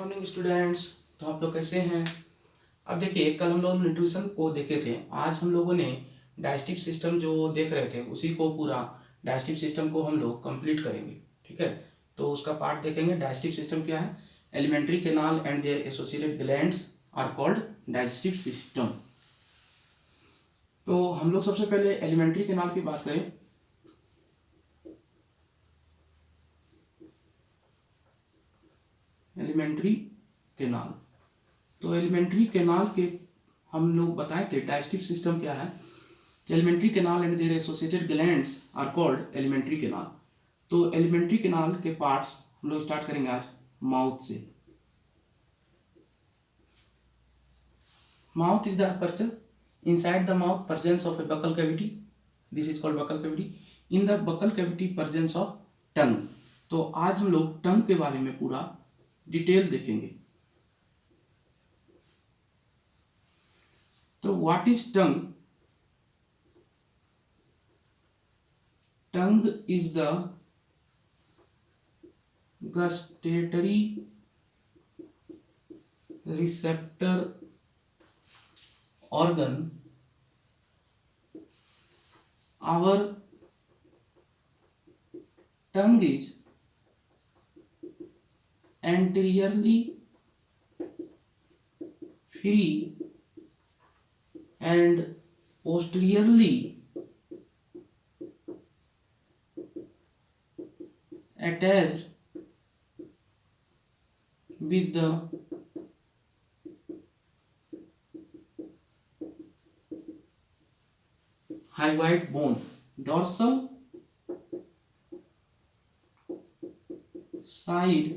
Morning students. तो आप लोग कैसे हैं? अब देखिए, कल हम लोग न्यूट्रिशन को देखे थे। आज हम लोगों ने डाइजेस्टिव सिस्टम जो देख रहे थे उसी को पूरा डाइजेस्टिव सिस्टम को हम लोग कंप्लीट करेंगे। ठीक है, तो उसका पार्ट देखेंगे। डाइजेस्टिव सिस्टम क्या है? Alimentary canal and their associated glands are called digestive system. तो हम लोग सबसे पहले एलिमेंट्री कैनाल की बात करें। एलिमेंट्री कैनाल, तो एलिमेंट्री कैनाल के हम लोग बताए थे डाइजेस्टिव सिस्टम क्या है। Alimentary canal and their associated glands are called alimentary canal. तो एलिमेंट्री कैनाल के पार्ट्स हम लोग स्टार्ट करेंगे आज माउथ से। Mouth is the aperture inside the mouth presence of a buccal cavity, this is called buccal cavity. In the buccal cavity presence of tongue. तो आज हम लोग टंग के बारे में पूरा डिटेल देखेंगे। तो what is tongue? Tongue is the gustatory receptor organ. Our tongue is anteriorly free and posteriorly attached with the hyoid bone. Dorsal side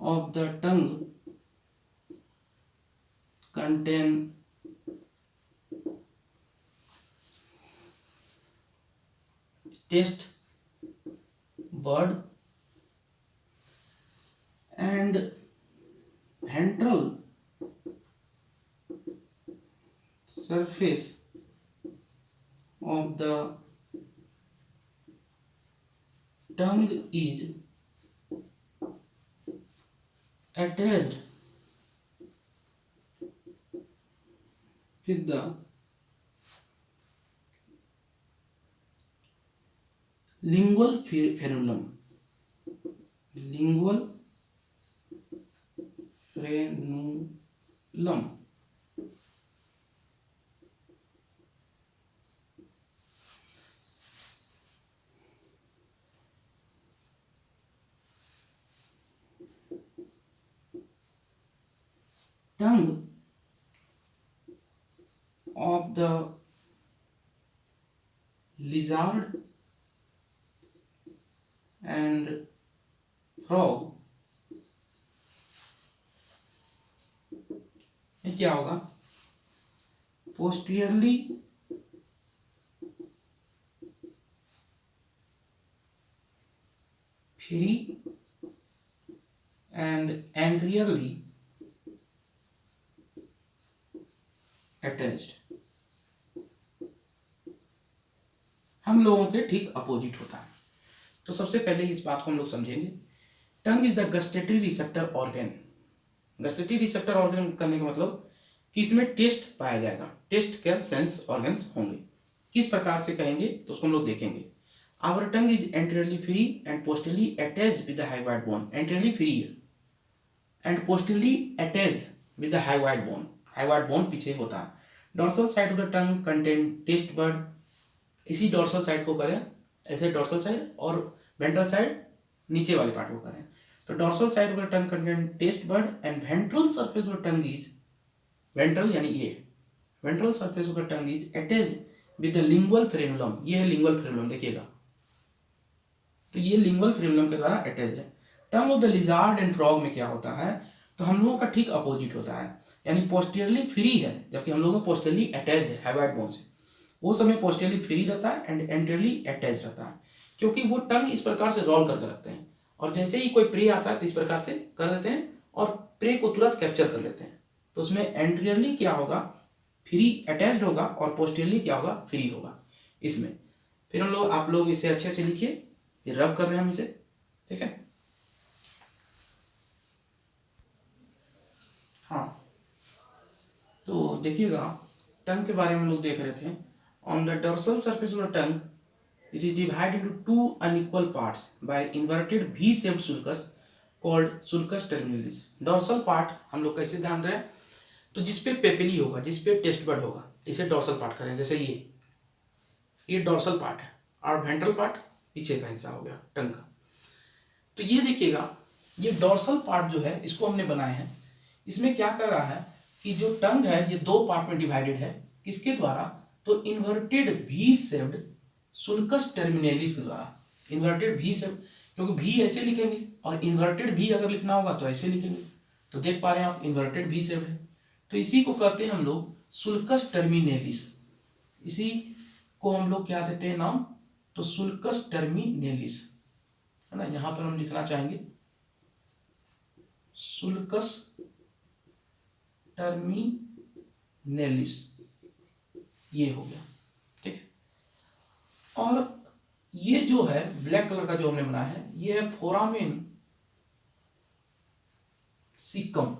of the tongue contain taste bud and ventral surface of the tongue is attached with the lingual frenulum. Lingual frenulum. Tongue of the lizard and frog, ये क्या होगा? Posteriorly free and anteriorly attached. हम लोगों के ठीक opposite होता है। तो सबसे पहले इस बात को हम लोग समझेंगे। Tongue is the gustatory receptor organ. Gustatory receptor organ करने का मतलब कि इसमें टेस्ट पाया जाएगा। टेस्ट के सेंस ऑर्गन्स होंगे। किस प्रकार से कहेंगे तो उसको हम लोग देखेंगे। Our tongue is anteriorly free and posteriorly attached with the hyoid bone. Anteriorly free and posteriorly attached with the hyoid bone. Hyoid bone पीछे होता है। Dorsal side of the tongue contain taste bud. इसी dorsal side को करें ऐसे, dorsal side, और ventral side नीचे वाले पार्ट को करें। तो dorsal side of the tongue contain taste bud and ventral surface of the tongue is, ventral यानी ये, ventral surface of the tongue is attached with the lingual frenulum. ये है लिंगुअल फ्रेनुलम, देखिएगा। तो ये लिंगुअल फ्रेनुलम के द्वारा attach है। Tongue of the lizard and frog में क्या होता है? तो हम लोगों का ठीक अपोजिट होता है, यानी पोस्टीरियरली फ्री है, जबकि हम लोगों का पोस्टीरियरली अटैच्ड है हाइवाइड बोन से। वो समय पोस्टीरियरली फ्री रहता है एंड एंटीरियरली अटैच रहता है, क्योंकि वो टंग इस प्रकार से रोल करके रखते हैं, और जैसे ही कोई प्रे आता है तो इस प्रकार से कर देते हैं और प्रे को तुरंत कैप्चर कर लेते हैं। तो उसमें एंटीरियरली क्या होगा? फ्री अटैच्ड होगा, और पोस्टीरियरली क्या होगा? फ्री होगा इसमें। फिर हम लोग, आप लोग इसे अच्छे से लिखिए, फिर रब कर रहे हैं हम इसे, ठीक है। तो देखिएगा टंग के बारे में हम लोग देख रहे थे। On the dorsal surface of the tongue it is divide into two unequal parts by inverted V shaped sulcus called sulcus terminalis. Dorsal part हम लोग कैसे जान रहे हैं, तो जिसपे पेपिली होगा, जिसपे टेस्ट बड होगा, इसे डोर्सल पार्ट करें। जैसे ये डोर्सल पार्ट है और वेंट्रल पार्ट पीछे का हिस्सा हो गया टंग का। तो ये देखिएगा, ये डोर्सल पार्ट जो है इसको हमने बनाए हैं। इसमें क्या कर रहा है कि जो टंग है ये दो पार्ट में डिवाइडेड है। किसके द्वारा, तो इन्वर्टेड वी शेप्ड सुल्कस टर्मिनलिस के द्वारा। इन्वर्टेड वी शेप्ड, क्योंकि वी ऐसे लिखेंगे और इन्वर्टेड वी अगर लिखना होगा तो ऐसे लिखेंगे। तो देख पा रहे हैं आप, इन्वर्टेड वी शेप्ड है, तो इसी को कहते हैं हम लोग सुल्कस टर्मिनलिस। इसी को हम लोग क्या देते हैं नाम, तो सुल्कस टर्मिनलिस, है ना। यहां पर हम लिखना चाहेंगे सुल्कस टर्मिनलिस, ये हो गया, ठीक है। और ये जो है ब्लैक कलर का जो हमने बनाया है, ये है फोरामेन सिकम।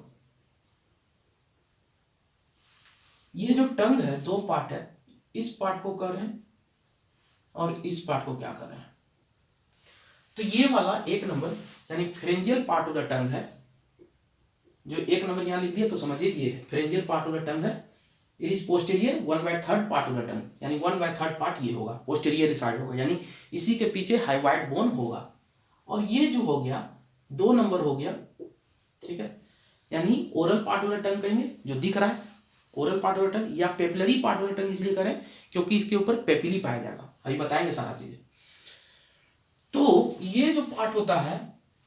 ये जो टंग है दो पार्ट है, इस पार्ट को कर रहे हैं और इस पार्ट को क्या कर रहे हैं। तो ये वाला एक नंबर यानी फ्रेंजियल पार्ट ऑफ द टंग है, जो एक नंबर यहां लिख दिया तो समझिए ये pharyngeal part of the tongue है। It is posterior 1/3 part of the tongue, यानी 1/3 पार्ट ये होगा, पोस्टीरियर साइड होगा, यानी इसी के पीछे हाइवाइट बोन होगा। और ये जो हो गया 2 नंबर हो गया, ठीक है। यानी oral part of the tongue कहेंगे, जो दिख रहा है oral part of the tongue, या papillary part of the tongue इसलिए करें क्योंकि इसके ऊपर पेपिली पाया जाएगा। अभी बताएंगे सारा चीजें। तो ये जो पार्ट होता है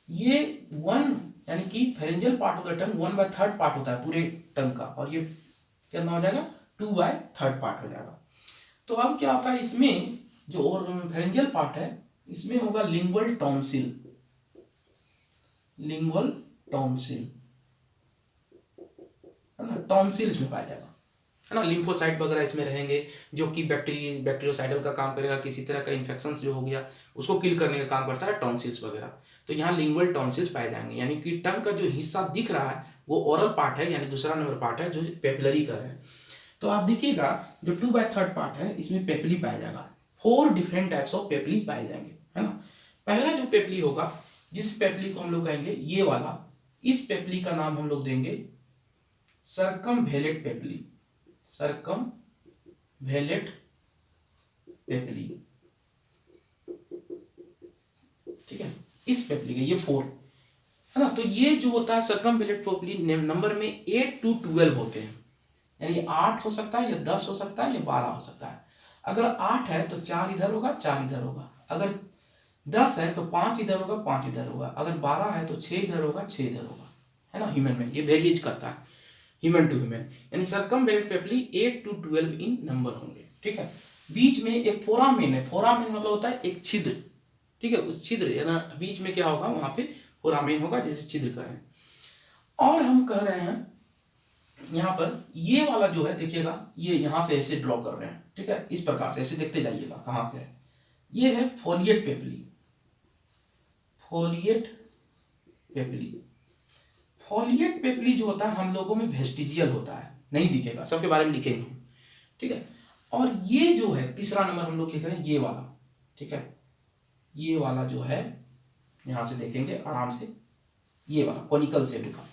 ये 1 यानी कि pharyngeal part of the tongue 1/3 part होता है पूरे टंग का, और ये कितना हो जाएगा 2/3 पार्ट हो जाएगा। तो अब क्या होता है, इसमें जो फेरेंजियल पार्ट है इसमें होगा लिंगुअल टॉन्सिल, लिंगुअल टॉन्सिल, है ना। टॉन्सिल इसमें पाया जाएगा, है ना। लिम्फोसाइट वगैरह इसमें रहेंगे जो कि बैक्टीरियोसाइडल का काम करेगा। किसी तरह का इन्फेक्शन जो हो गया उसको किल करने का काम करता है टॉन्सिल्स वगैरह। तो यहाँ लिंगुअल टॉन्सिल्स पाए जाएंगे, यानी कि टंग का जो हिस्सा दिख रहा है वो ओरल पार्ट है, यानी दूसरा नंबर पार्ट है जो पेपिलरी का है। तो आप देखिएगा जो 2/3 पार्ट है इसमें पेपिली पाया जाएगा। 4 डिफरेंट टाइप्स ऑफ पेपिली पाए जाएंगे, है ना। पहला जो पेपिली होगा, जिस पेपिली को हम लोग कहेंगे ये वाला, इस पेपिली का नाम हम लोग देंगे सर्कमवेलेट पेपिली, सर्कमवेलेट पेपिली, ठीक है। इस पेपिली के ये 4 है ना। तो ये जो होता है सर्कमवेलेट पेपिली नंबर में 8 to 12 होते हैं, यानी 8 हो सकता है या 10 हो सकता है या 12 हो सकता है। अगर 8 है तो 4 इधर होगा 4 इधर होगा, अगर 10 है तो 5 इधर होगा 5 इधर होगा, अगर 12 है तो 6 इधर होगा 6 इधर होगा, है ना। ह्यूमन में ये वेरिएज करता है ह्यूमन टू ह्यूमन, यानी सर्कमवेलेट पेपिली 8 to 12 इन नंबर होंगे, ठीक है। बीच में एक फोरामेन है, फोरामेन मतलब होता है एक छिद्र, ठीक है। उस छिद्र यानी बीच में क्या होगा, वहां पे फोरामेन होगा जिसे छिद्र करें। और हम कह रहे हैं यहाँ पर ये वाला जो है देखिएगा, ये यहां से ऐसे ड्रॉ कर रहे हैं, ठीक है। इस प्रकार से ऐसे देखते जाइएगा कहां पे है। ये है folate papillae, folate papillae. Folate papillae जो होता है हम लोगों में वेस्टिजियल होता है, नहीं दिखेगा, सबके बारे में लिखेंगे, ठीक है। और ये जो है तीसरा नंबर हम लोग लिख रहे हैं ये वाला, ठीक है। ये वाला जो है यहां से देखेंगे आराम से, ये वाला कोनिकल शेप का,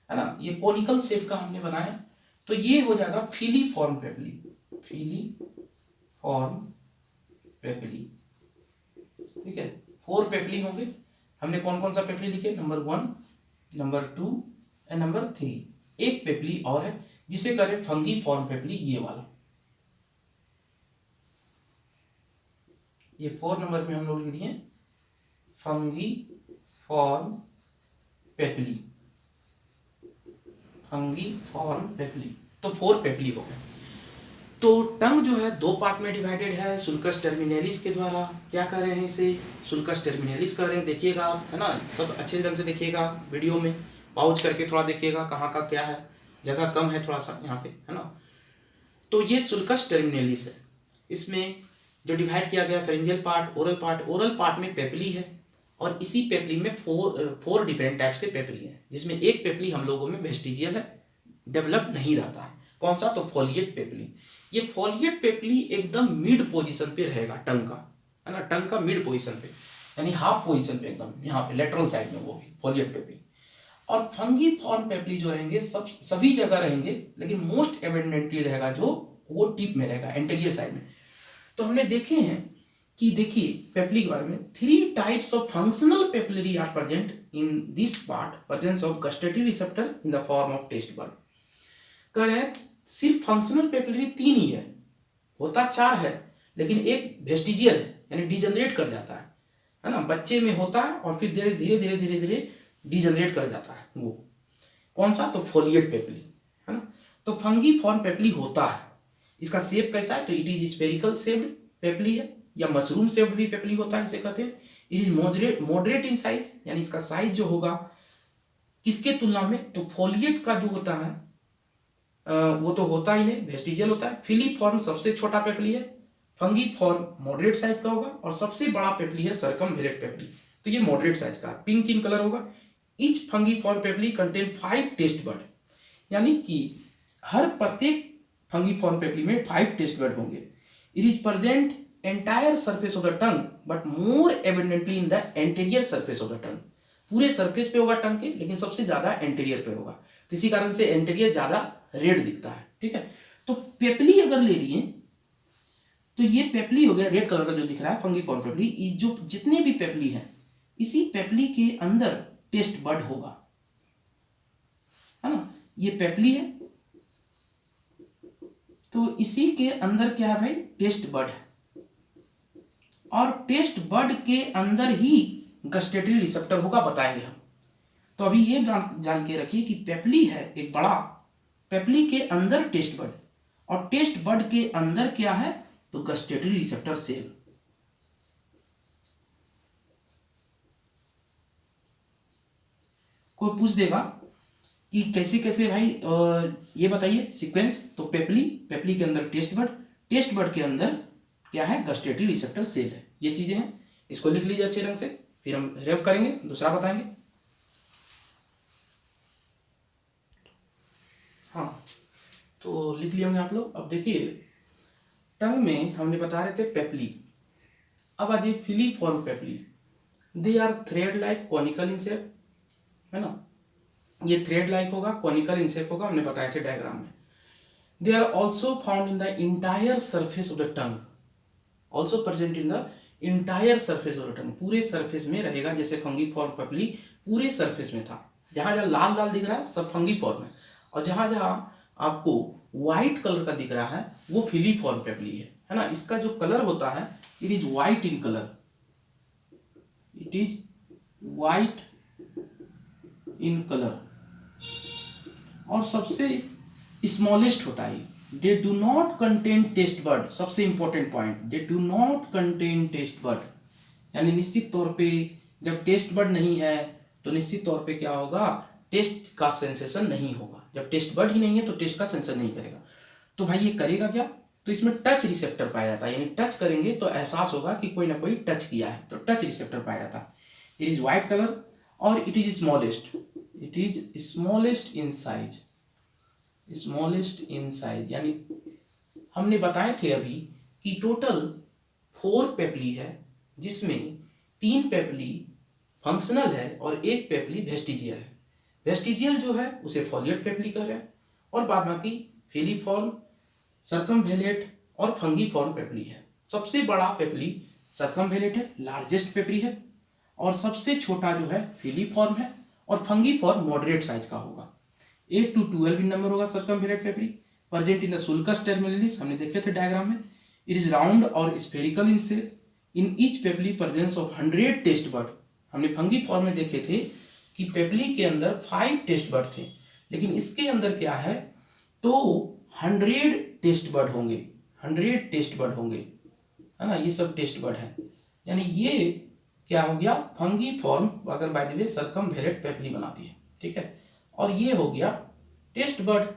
है ना। ये कोनिकल शेप का हमने बनाया, तो ये हो जाएगा फिलीफॉर्म पेपिली, फिलीफॉर्म पेपिली, ठीक है। 4 पेपिली होंगे। हमने कौन कौन सा पेपिली लिखे, नंबर 1, नंबर 2 एंड नंबर 3। एक पेपिली और है जिसे करें फंगीफॉर्म पेपिली, ये वाला, ये 4 नंबर में हम लोग लिख दिए फंगीफॉर्म पेपिली, फंगीफॉर्म पेपिली। तो 4 पेपिली हो गए। तो टंग जो है 2 पार्ट में डिवाइडेड है सुल्कस टर्मिनलिस के द्वारा। क्या कर रहे हैं इसे, सुल्कस टर्मिनलिस कर रहे हैं। देखिएगा आप, है ना, सब अच्छे ढंग से देखिएगा, वीडियो में पाउज करके थोड़ा देखिएगा कहाँ का क्या है, जगह कम है थोड़ा सा यहाँ पे, है ना। तो ये सुल्कस टर्मिनलिस है। इसमें जो डिवाइड किया गया pharyngeal part, oral part, oral part में पेपिली है, और इसी पेपिली में 4 डिफरेंट टाइप्स के पेपिली हैं, जिसमें एक पेपिली हम लोगों में वेस्टिजियल है, डेवलप नहीं रहता है, कौन सा? तो फोलिएट पेपली। ये फोलिएट पेपली एकदम मिड पोजीशन पे रहेगा टंग का, है ना, टंग का मिड पोजीशन पे, यानी हाफ पोजीशन पे, एकदम यहाँ पे लेटरल साइड में, वो भी फोलिएट पेपली। और फंगी फॉर्म पेपली जो रहेंगे सब सभी जगह रहेंगे, लेकिन मोस्ट एबंडेंटली रहेगा जो वो टिप में रहेगा, एंटीरियर साइड में। तो हमने देखे हैं कि देखिए पेपली के बारे में, 3 types of functional papillary are present in this part, presence of gustatory receptor in the form of taste bud. कह रहे हैं सिर्फ फंक्शनल पेपलरी 3 ही है, होता 4 है, लेकिन एक वेस्टिजियल है, यानी डिजनरेट कर जाता है ना, बच्चे में होता है और फिर धीरे धीरे धीरे धीरे धीरे डिजनरेट कर जाता है। वो कौन सा? तो फोलिएट पेपली, है ना। तो फंगी फॉर्म पेपली होता है, इसका शेप कैसा है? तो इट इज स्फेरिकल शेप्ड पेपली है, या मशरूम शेप्ड भी पेपली होता है, इसे कहते हैं। It is moderate in size, यानी इसका साइज जो होगा किसके तुलना में? तो फोलिएट का जो होता है वो तो होता ही नहीं, वेस्टिजियल होता है। फिलीफॉर्म सबसे छोटा पेपली है, फंगी फॉर्म मॉडरेट साइज का होगा, और सबसे बड़ा पेपली है सरकमवेलेट पेपली, तो ये मॉडरेट साइज का पिंक इन कलर होगा। Each fungiform papillae contain 5 taste bud, यानी कि हर प्रत्येक फंगी फॉर्म पेपली में 5 टेस्ट बड होंगे। It is present entire surface of the tongue but more abundantly in the anterior surface of the tongue. पूरे surface पे होगा टंग के, लेकिन सबसे ज्यादा एंटीरियर पे होगा, तो इसी कारण से एंटीरियर ज्यादा रेड दिखता है, ठीक है। तो पेपली अगर ले लिए तो ये पेपली हो गया रेड कलर का जो दिख रहा है फंगी फॉर्म पेपली। जो जितने भी पेपली हैं, इसी पेपली के अंदर टेस्ट बड होगा, है ना। ये पेपली है तो इसी के अंदर क्या है भाई? टेस्ट बड है, और टेस्ट बड के अंदर ही गस्टेटरी रिसेप्टर होगा, बताएंगे हम। तो अभी ये जान के रखिए कि पेपली है एक बड़ा, पेपली के अंदर टेस्ट बड, और टेस्ट बड के अंदर क्या है? तो गस्टेटरी रिसेप्टर सेल। कोई पूछ देगा कि कैसे कैसे भाई ये बताइए सीक्वेंस। तो पेपली, पेपली के अंदर टेस्ट बड, टेस्ट बड के अंदर क्या है? गस्टेटरी रिसेप्टर सेल है। ये चीजें हैं, इसको लिख लीजिए अच्छे रंग से, फिर हम रेव करेंगे, दूसरा बताएंगे। हाँ, तो लिख लिए होंगे आप लोग। अब देखिए टंग में हमने बता रहे थे पेपली, अब आ जाइए filiform papillae. They are thread like conical in shape, है ना, ये थ्रेड लाइक होगा, कॉनिकल इन शेप होगा, हमने बताए थे डायग्राम में। They are also found in the entire surface of the tongue, also present in the entire surface of the tongue, पूरे सरफेस में रहेगा। जैसे फंगी फॉर्म पेपली पूरे सरफेस में था, जहां जहां लाल लाल दिख रहा है सब फंगी फॉर्म है, और जहां जहां आपको व्हाइट कलर का दिख रहा है वो फिलीफॉर्म पेपली है ना। इसका जो कलर होता है it is white in colour, it is white in colour, और सबसे स्मॉलेस्ट होता है। They do not contain taste bud, सबसे important point, they do not contain taste bud, यानी निश्चित तौर पे जब टेस्ट बड नहीं है तो निश्चित तौर पे क्या होगा? टेस्ट का सेंसेशन नहीं होगा। जब टेस्ट बड ही नहीं है तो टेस्ट का सेंसेशन नहीं करेगा। तो भाई ये करेगा क्या? तो इसमें टच रिसेप्टर पाया जाता है, यानी टच करेंगे तो एहसास होगा कि कोई ना कोई टच किया है, तो टच रिसेप्टर पाया जाता है। इट इज व्हाइट कलर और it is smallest, it is smallest in size, smallest in size, यानी हमने बताए थे अभी कि टोटल 4 पेपली है, जिसमें 3 पेपली फंक्शनल है और 1 पेपली वेस्टिजियल है। वेस्टिजियल जो है उसे फोलिएट पेपली कह रहे हैं, और बाद बाकी फिलीफॉर्म, सरकमवेलेट और फंगीफॉर्म पेपली है। सबसे बड़ा पेपली सरकमवेलेट है, लार्जेस्ट पेपली है, और सबसे छोटा जो है फिलीफॉर्म है, और फंगीफॉर्म मॉडरेट साइज का होगा। 8 to 12 इन नंबर होगा circumvallate papillae, present in the sulcus terminalis, हमने देखे थे डायग्राम में। इट इज राउंड और spherical in shape, in each papillae presence of 100 taste bud. हमने फंगीफॉर्म में देखे थे कि पेपली के अंदर 5 टेस्ट बड थे, लेकिन इसके अंदर क्या है? तो 100 टेस्ट बड होंगे, 100 टेस्ट बड होंगे, है ना। ये सब टेस्ट बड है, यानी ये क्या हो गया? फंगीफॉर्म, अगर बाय द वे सरकमवेलेट पेपली बना दिए, ठीक है। और ये हो गया टेस्ट बड,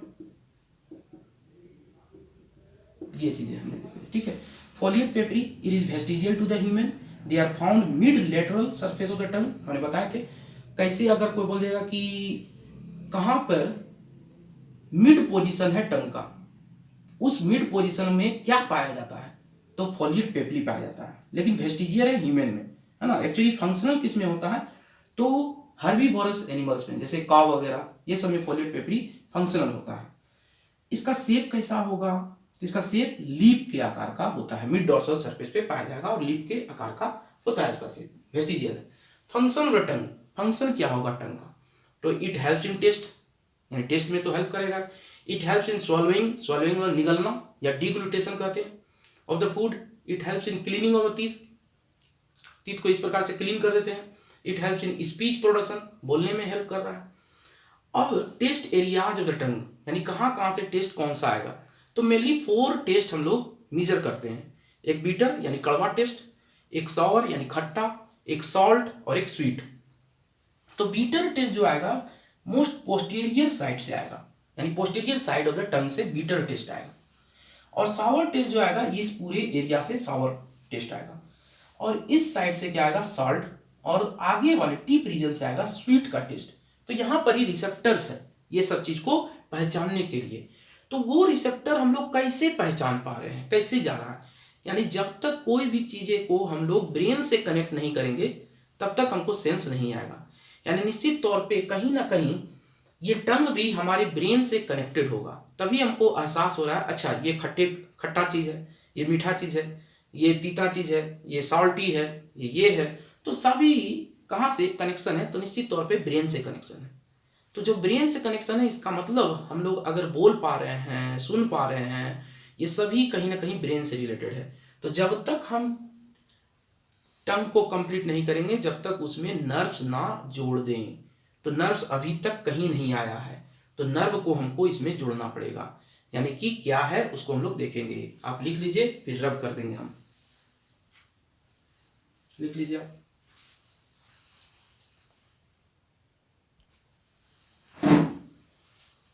ये चीजें हमने देखी, ठीक है। Foliate papillae it is vestigial to the human, they are found mid lateral surface of the tongue, हमने बताए थे। कैसे? अगर कोई बोल देगा कि कहां पर मिड पोजीशन है टंग का, उस मिड पोजीशन में क्या पाया जाता है, तो फोलिएट पेपली पाया जाता है। लेकिन वेस्टिजियर है ह्यूमन में, है ना। एक्चुअली फंक्शनल किस में होता है, तो हर्बीवोरस एनिमल्स में, जैसे काव वगैरह, ये सब में फोलिएट पेपली फंक्शनल होता है। इसका शेप कैसा होगा, तो इसका शेप लीफ के आकार का होता है, मिड डॉर्सल सरफेस पे पाया जाएगा और लीफ के आकार का होता है इसका शेप, वेस्टिजियल है। Function of the tongue, function क्या होगा टंग का, तो इट हेल्प्स इन टेस्ट, यानी टेस्ट में तो हेल्प करेगा। It helps in swallowing, swallowing में निगलना या डिग्लूटेशन कहते हैं of the food. It helps in cleaning of the teeth, teeth को इस प्रकार से क्लीन कर देते हैं। It helps in speech production, बोलने में हेल्प कर रहा है। अब test areas of the tongue, यानी कहाँ कहाँ से टेस्ट कौन सा आएगा, तो मेनली 4 टेस्ट हम लोग मेजर करते हैं। एक बीटर यानी कड़वा टेस्ट, एक सॉवर यानी खट्टा, एक सॉल्ट और एक स्वीट। तो बीटर टेस्ट जो आएगा मोस्ट पोस्टीरियर साइड से आएगा, यानी पोस्टीरियर साइड ऑफ द टंग से बीटर टेस्ट आएगा। और सावर टेस्ट जो आएगा इस पूरे एरिया से सावर टेस्ट आएगा। और इस साइड से क्या आएगा, सॉल्ट, और आगे वाले टिप रीजन से आएगा स्वीट का टेस्ट। तो यहां पर ही रिसेप्टर्स है ये सब चीज को पहचानने के लिए। तो वो रिसेप्टर हम लोग कैसे पहचान पा रहे हैं, कैसे जा रहा है, यानी जब तक कोई भी चीजें को हम लोग ब्रेन से कनेक्ट नहीं करेंगे तब तक हमको सेंस नहीं आएगा। यानी निश्चित तौर पे कहीं ना कहीं ये टंग भी हमारे ब्रेन से कनेक्टेड होगा, तभी हमको एहसास हो रहा है अच्छा ये खट्टा चीज है, ये मीठा चीज है, ये तीता चीज है, ये सॉल्टी है, ये है। तो सभी कहाँ से कनेक्शन है, तो निश्चित तौर पे ब्रेन से कनेक्शन है। तो जो ब्रेन से कनेक्शन है इसका मतलब हम लोग अगर बोल पा रहे हैं, सुन पा रहे हैं, ये सभी कहीं ना कहीं ब्रेन से रिलेटेड है। तो जब तक हम टंग को कंप्लीट नहीं करेंगे, जब तक उसमें नर्व्स ना जोड़ दें, तो नर्व्स अभी तक कहीं नहीं आया है, तो नर्व को हमको इसमें जोड़ना पड़ेगा। यानी कि क्या है उसको हम लोग देखेंगे। आप लिख लीजिए, फिर रब कर देंगे हम। लिख लीजिए आप।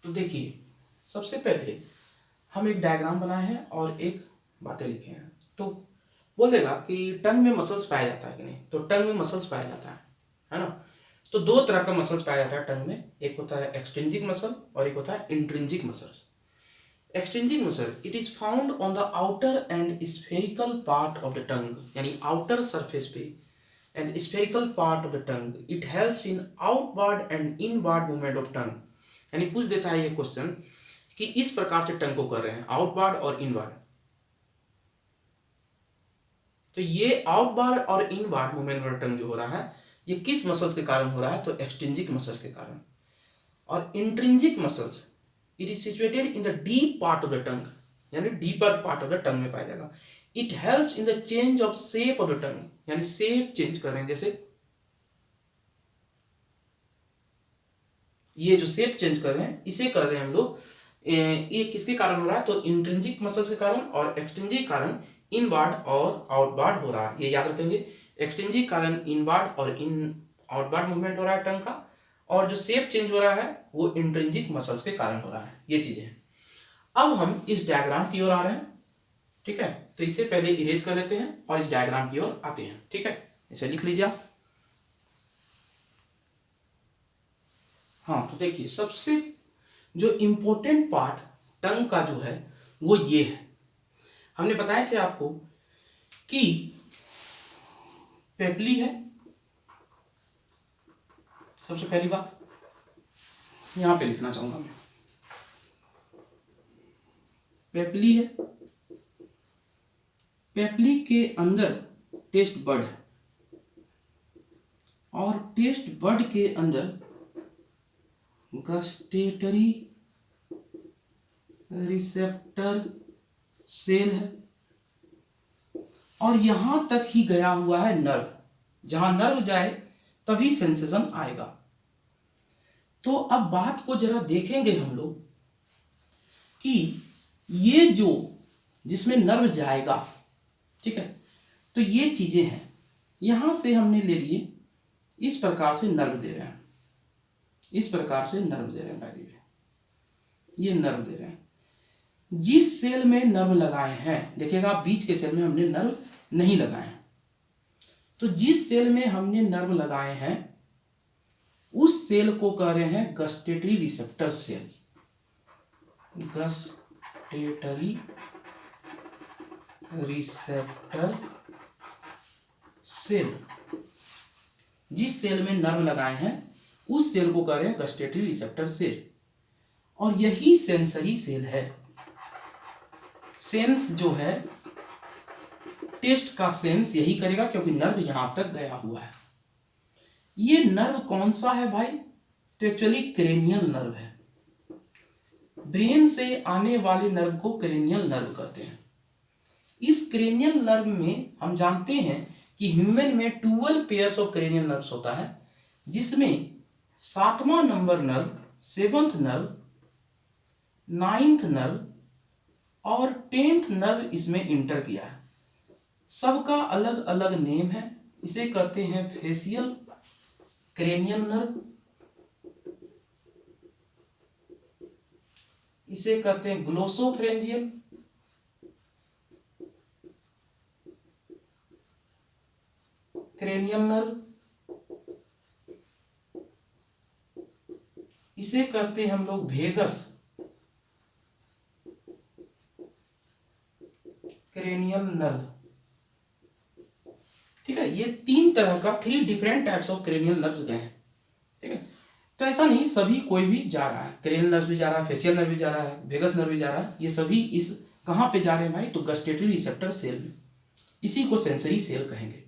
तो देखिए, सबसे पहले हम एक डायग्राम बनाए हैं और एक बातें लिखे हैं। तो बोलेगा कि टंग में मसल्स पाया जाता है कि नहीं, तो टंग में मसल्स पाया जाता है ना। तो 2 तरह का मसल्स पाया जाता है टंग में, एक होता है एक्सट्रिंसिक मसल और एक होता है intrinsic muscles. Extrinsic muscle it is found on the outer and spherical part of the tongue, यानी आउटर सरफेस पे and spherical part of the tongue. It helps in outward and inward movement of tongue. यानी पूछ देता है ये question कि इस प्रकार से टंग को कर रहे हैं आउटवर्ड और इनवर्ड, तो ये आउटवर्ड और इनवर्ड मूवमेंट वाला टंग जो हो रहा है ये किस मसल्स के कारण हो रहा है, तो एक्सट्रिंसिक मसल्स के कारण। और intrinsic muscles it is situated in the deep part of the tongue, यानी deeper part of the tongue में पाया जाएगा। It helps in the change of shape of the tongue, यानी शेप चेंज कर रहे हैं, जैसे ये जो शेप चेंज कर रहे हैं इसे कर रहे हैं हम लोग। ये किसके कारण हो रहा है, तो इंट्रिंसिक मसल्स के कारण, और एक्सट्रिंसिक कारण इनवर्ड और आउटवर्ड हो रहा है। ये याद रखेंगे, एक्सट्रिंसिक कारण इनवर्ड और आउटवर्ड मूवमेंट हो रहा है टंग का, और जो शेप चेंज हो रहा है वो इंट्रिंसिक मसल्स के कारण हो रहा है। ये चीजें हैं। अब हम इस डायग्राम की ओर आ रहे हैं, ठीक है। तो इसे पहले इरेज कर लेते हैं और इस डायग्राम की ओर आते हैं, ठीक है। इसे लिख लीजिए आप। हाँ, तो देखिए सबसे जो इम्पोर्टेंट पार्ट टंग का जो है वो ये है। हमने बताए थे आपको कि पेपली है, सबसे पहली बात यहां पे लिखना चाहूंगा मैं, पेपली है, पेपली के अंदर टेस्ट बड है, और टेस्ट बड के अंदर गस्टेटरी रिसेप्टर सेल है, और यहां तक ही गया हुआ है नर्व। जहां नर्व जाए तभी सेंसेशन आएगा। तो अब बात को जरा देखेंगे हम लोग कि ये जो जिसमें नर्व जाएगा, ठीक है, तो ये चीजें हैं। यहां से हमने ले लिए, इस प्रकार से नर्व दे रहे हैं, इस प्रकार से नर्व दे रहे हैं, ये नर्व दे रहे हैं। जिस सेल में नर्व लगाए हैं, देखिएगा बीच के सेल में हमने नर्व नहीं लगाए हैं, तो जिस सेल में हमने नर्व लगाए हैं उस सेल को कह रहे हैं gustatory receptor cell. Gustatory receptor cell. जिस सेल में नर्व लगाए हैं उस सेल को कह रहे हैं गस्टेटरी रिसेप्टर सेल, और यही सेंसरी सेल है। सेंस जो है, टेस्ट का सेंस यही करेगा क्योंकि नर्व यहां तक गया हुआ है। ये नर्व कौन सा है भाई? तो एक्चुअली क्रेनियल नर्व है। ब्रेन से आने वाले नर्व को क्रेनियल नर्व कहते हैं। इस क्रेनियल नर्व में हम जानते हैं कि ह्यूमन में 12 पेयर्स ऑफ क्रेनियल नर्व्स होता है, जिसमें 7वां number nerve, 7th nerve, 9th nerve और 10th नर्व इसमें इंटर किया है। सबका अलग अलग नेम है। इसे कहते हैं फेशियल क्रेनियल नर्व, इसे कहते हैं ग्लोसोफ्रेंजियल, क्रेनियल नर्व, इसे कहते हैं हम लोग वेगस क्रेनियल नर्व। ठीक है, ये 3 तरह का 3 different types of cranial nerves गए हैं। ठीक है, तो ऐसा नहीं सभी कोई भी जा रहा है, क्रेनियल नर्व भी जा रहा है, फेशियल नर्व भी जा रहा है, वेगस नर्व भी जा रहा है। ये सभी इस कहां पे जा रहे हैं भाई? तो गस्टेटरी रिसेप्टर सेल में। इसी को सेंसरी सेल कहेंगे।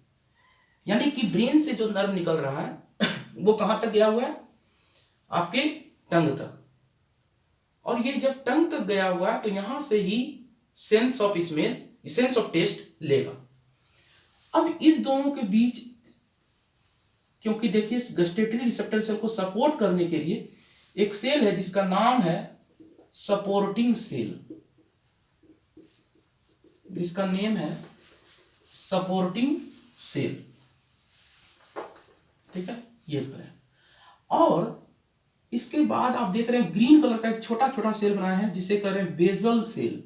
यानी कि ब्रेन से जो नर्व निकल रहा है वो कहां तक गया हुआ है? आपके टंग तक। और ये जब टंग तक गया हुआ है तो यहां से ही sense of smell, sense of taste लेगा। अब इस दोनों के बीच, क्योंकि देखिए इस गस्टेटरी रिसेप्टर सेल को सपोर्ट करने के लिए एक सेल है जिसका नाम है सपोर्टिंग सेल, जिसका नेम है सपोर्टिंग सेल। ठीक है, ये करें। और इसके बाद आप देख रहे हैं ग्रीन कलर का एक छोटा छोटा सेल बनाया है जिसे कह रहे हैं बेजल सेल,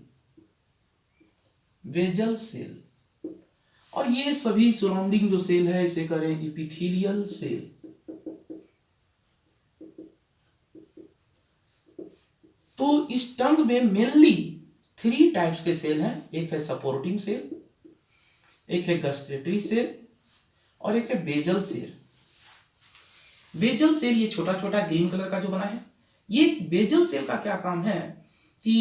बेजल सेल। और ये सभी सराउंडिंग जो सेल है इसे कह रहे हैं एपिथेलियल सेल। तो इस टंग में मेनली 3 टाइप्स के सेल हैं। एक है सपोर्टिंग सेल, एक है गस्टेटरी सेल और एक है बेजल सेल। बेजल सेल ये छोटा छोटा ग्रीन कलर का जो बना है, ये बेजल सेल का क्या काम है कि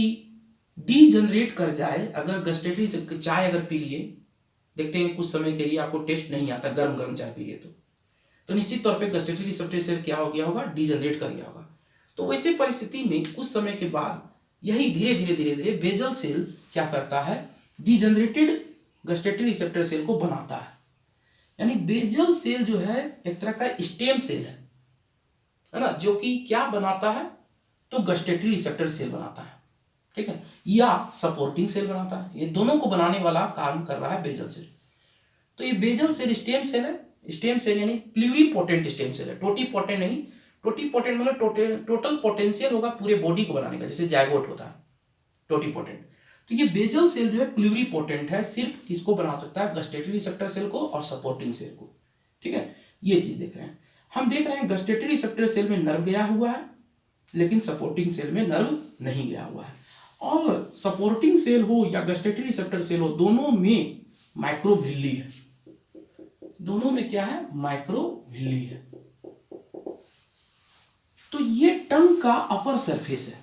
डीजनरेट कर जाए। अगर गस्टेटरी चाय अगर पी लिए, देखते हैं कुछ समय के लिए आपको टेस्ट नहीं आता, गर्म गर्म चाय पी लिए तो निश्चित तौर पे गस्टेटरी रिसेप्टर सेल क्या हो गया होगा? डीजनरेट कर गया होगा। तो वैसे परिस्थिति में कुछ समय के बाद यही धीरे धीरे धीरे धीरे बेजल सेल क्या करता है? डीजनरेटेड गस्टेटरी रिसेप्टर सेल को बनाता है। यानी बेजल सेल जो है एक तरह का स्टेम सेल है ना, जो कि क्या बनाता है? तो गस्टेटरी रिसेप्टर सेल बनाता है। ठीक है, या सपोर्टिंग सेल बनाता है। ये दोनों को बनाने वाला काम कर रहा है बेजल सेल। तो ये बेजल सेल स्टेम सेल है। स्टेम सेल यानी प्लूरिपोटेंट स्टेम सेल है, टोटीपोटेंट नहीं। टोटीपोटेंट मतलब टोटल पोटेंशियल होगा पूरे बॉडी को बनाने का, जैसे जायगोट होता है टोटीपोटेंट। तो ये बेजल सेल जो है प्लूरिपोटेंट है, सिर्फ किसको बना सकता है? गस्टेटरी रिसेप्टर सेल को और सपोर्टिंग सेल को। ठीक है, ये चीज देख रहे हैं। हम देख रहे हैं गस्टेटरी रिसेप्टर सेल में नर्व गया हुआ है, लेकिन सपोर्टिंग सेल में नर्व नहीं गया हुआ है। और सपोर्टिंग सेल हो या गस्टेटरी रिसेप्टर सेल हो, दोनों में माइक्रोविल्ली है। दोनों में क्या है? माइक्रोविल्ली है। तो ये टंग का अपर सरफेस है।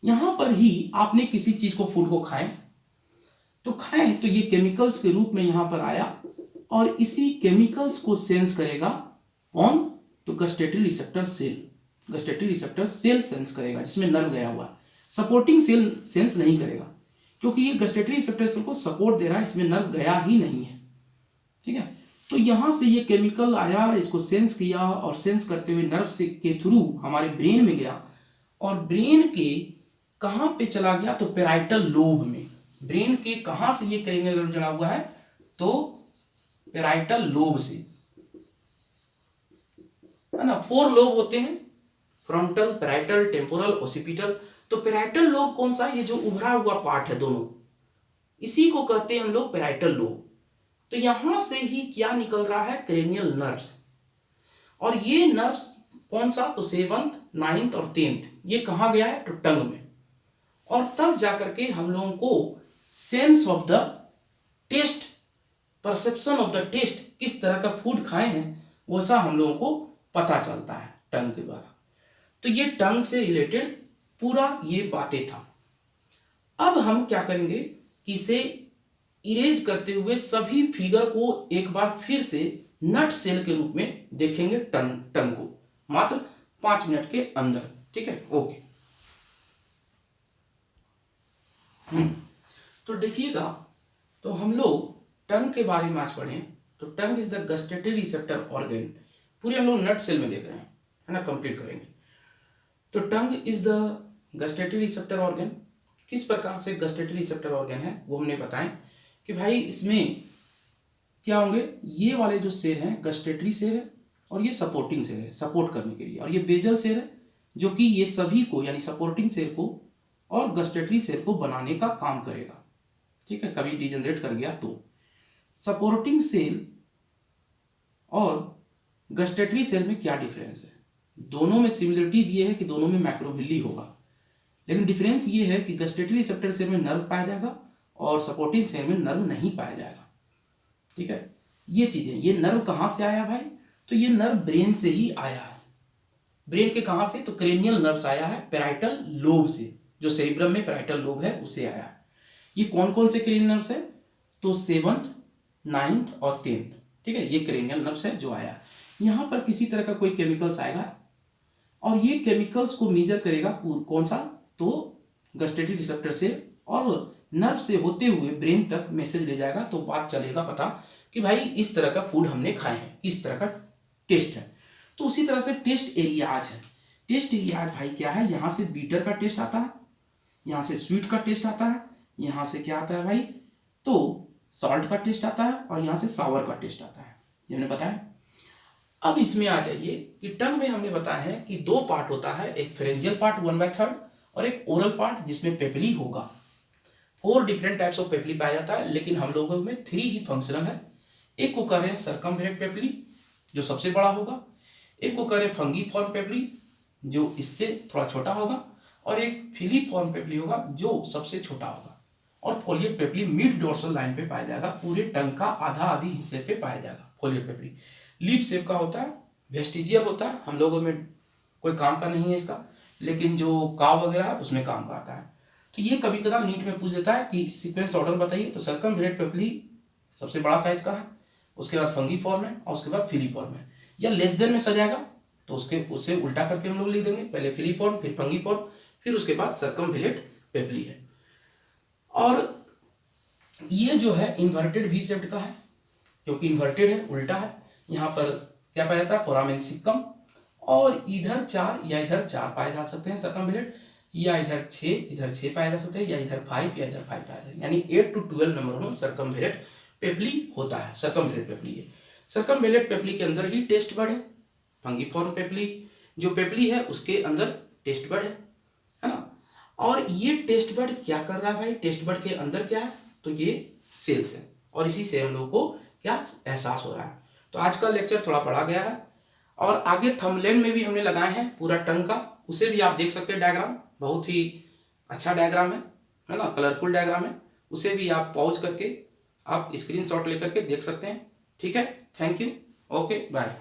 यहां पर ही आपने किसी चीज को, फूड को खाएं तो ये केमिकल्स के रूप में यहां पर आया और इसी केमिकल्स को सेंस करेगा कौन? तो gustatory receptor cell. Gustatory receptor cell sense करेगा जिसमें नर्व गया हुआ है। सपोर्टिंग सेल सेंस नहीं करेगा क्योंकि ये गस्टेटरी रिसेप्टर सेल को सपोर्ट दे रहा है, इसमें नर्व गया ही नहीं है। ठीक है, तो यहां से ये केमिकल आया, इसको सेंस किया और सेंस करते हुए नर्व से के थ्रू हमारे ब्रेन में गया और ब्रेन के कहां पे चला गया? तो पेराइटल लोब में। ब्रेन के कहां से ये क्रेनियल नर्व जुड़ा हुआ है? तो पेराइटल लोब से, है ना। 4 लोब होते हैं, फ्रंटल, पेराइटल, टेम्पोरल, ओसिपिटल। तो पेराइटल लोब कौन सा? ये जो उभरा हुआ पार्ट है दोनों, इसी को कहते हैं हम लोग पेराइटल लोब। तो यहां से ही क्या निकल रहा है? Cranial nerves. और ये नर्व्स कौन सा? तो 7th, 9th और 10th। ये कहां गया है? तो टंग में। और तब जाकर के हम लोगों को sense of the taste, perception of the taste, किस तरह का फूड खाए हैं वैसा हम लोगों को पता चलता है टंग के द्वारा। तो ये टंग से रिलेटेड पूरा ये बातें था। अब हम क्या करेंगे कि इसे इरेज करते हुए सभी फिगर को एक बार फिर से नट सेल के रूप में देखेंगे टंग को, मात्र 5 मिनट के अंदर। ठीक है, ओके। तो देखिएगा, तो हम लोग टंग के बारे में आज पढ़ें। तो tongue is the gustatory receptor organ, पूरे हम लोग नट सेल में देख रहे हैं, है ना, कंप्लीट करेंगे। तो tongue is the gustatory receptor organ. किस प्रकार से गस्टेटरी रिसेप्टर ऑर्गन है वो हमने बताएं कि भाई इसमें क्या होंगे, ये वाले जो सेल हैं गस्टेटरी सेल है और ये सपोर्टिंग सेल है, सपोर्ट करने के लिए, और ये बेजल सेल है जो कि ये सभी को यानी सपोर्टिंग सेल को और गस्टेटरी सेल को बनाने का काम करेगा। ठीक है, कभी डिजेनरेट कर गया तो सपोर्टिंग सेल और गस्टेटरी सेल में क्या डिफरेंस है? दोनों में सिमिलरिटीज ये है कि दोनों में मैक्रोविल्ली होगा, लेकिन डिफरेंस ये है कि गस्टेटरी रिसेप्टर सेल में नर्व पाया जाएगा और सपोर्टिंग सेल में नर्व नहीं पाया जाएगा। ठीक है, ये चीजें, ये नर्व कहां से आया भाई? तो ये नर्व ब्रेन से ही आया है। ब्रेन के कहां से? तो क्रेनियल नर्व आया है, पैराइटल लोब से, जो सेरिब्रम में पैराइटल लोब है उससे आया है। ये कौन कौन से क्रेनियल नर्व्स है? तो 7th, 9th और 10th। ठीक है, ये क्रेनियल नर्व्स है जो आया। यहां पर किसी तरह का कोई केमिकल्स आएगा और ये केमिकल्स को मेजर करेगा कौन सा? तो गस्टेटरी रिसेप्टर से, और नर्व से होते हुए ब्रेन तक मैसेज ले जाएगा। तो बात चलेगा पता कि भाई इस तरह का फूड हमने खाए हैं, इस तरह का टेस्ट है। तो उसी तरह से टेस्ट एरियाज है। टेस्ट एरियाज भाई क्या है? यहाँ से बीटर का टेस्ट आता है, यहाँ से स्वीट का टेस्ट आता है, यहाँ से क्या आता है भाई? तो सॉल्ट का टेस्ट आता है, और यहाँ से सावर का टेस्ट आता है। ये हमने बताया। अब इसमें आ जाइए कि टंग में हमने बताया है कि 2 पार्ट होता है, एक फेरेंजियल पार्ट 1/3 और एक ओरल पार्ट जिसमें पेपली होगा। 4 डिफरेंट टाइप्स ऑफ पेपली पाया जाता है, लेकिन हम लोगों में 3 ही फंक्शनल है। एक को कह रहे हैं सर्कमफेरेंट पेपली जो सबसे बड़ा होगा, एक को कह रहे हैं फंगीफॉर्म पेपली जो इससे थोड़ा छोटा होगा, और एक फिलीफॉर्म पेपली होगा जो सबसे छोटा होगा, और फोलिएट पेपली मिड डोर्सल लाइन पे पाया जाएगा, पूरे टंग का आधा आधी हिस्से पे पाया जाएगा फोलिएट पेपली। लीफ शेप का होता है, वेस्टिजियल होता है, हम लोगों में कोई काम का नहीं है इसका, लेकिन जो काव वगैरह है उसमें काम का आता है। तो ये कभी कदा नीट में पूछ देता है कि सीक्वेंस ऑर्डर बताइए। तो सर्कमफेरेंट पेपली सबसे बड़ा साइज का है, उसके बाद फंगीफॉर्म है, और उसके बाद फिलीफॉर्म है। या लेस देन में सजाएगा तो उससे उल्टा करके हम लोग लिख देंगे, पहले फिलीफॉर्म फिर फंगीफॉर्म फिर उसके बाद सर्कमफेरेंट पेपली है। और ये जो है इन्वर्टेड वी शेप्ड का है, क्योंकि इन्वर्टेड है, उल्टा है। यहाँ पर क्या पाया जाता है? फोरामेन सिक्कम, और इधर 4 या इधर 4 पाए जा सकते हैं सर्कमफेरेंट, या इधर 6 पाए जा सकते हैं, या इधर 5 या इधर 5 पाए जाते हैं, यानी 8 to 12 नंबर में सर्कमफेरेंट पेपली होता है। सर्कमफेरेंट पेपली है। सर्कमफेरेंट पेपली के अंदर ही टेस्ट बड है। फंगीफॉर्म पेपली जो पेपली है उसके अंदर टेस्ट बड है ना। और ये टेस्ट बड क्या कर रहा है भाई? टेस्ट बड के अंदर क्या है? तो ये सेल्स है, और इसी से हम लोग को क्या एहसास हो रहा है। तो आज का लेक्चर थोड़ा बड़ा गया है, और आगे थंबनेल में भी हमने लगाए हैं पूरा टंग का, उसे भी आप देख सकते हैं। डायग्राम बहुत ही अच्छा डायग्राम है ना, कलरफुल डायग्राम है। उसे भी आप पॉज करके आप स्क्रीनशॉट लेकर के देख सकते हैं। ठीक है, थैंक यू, ओके, बाय।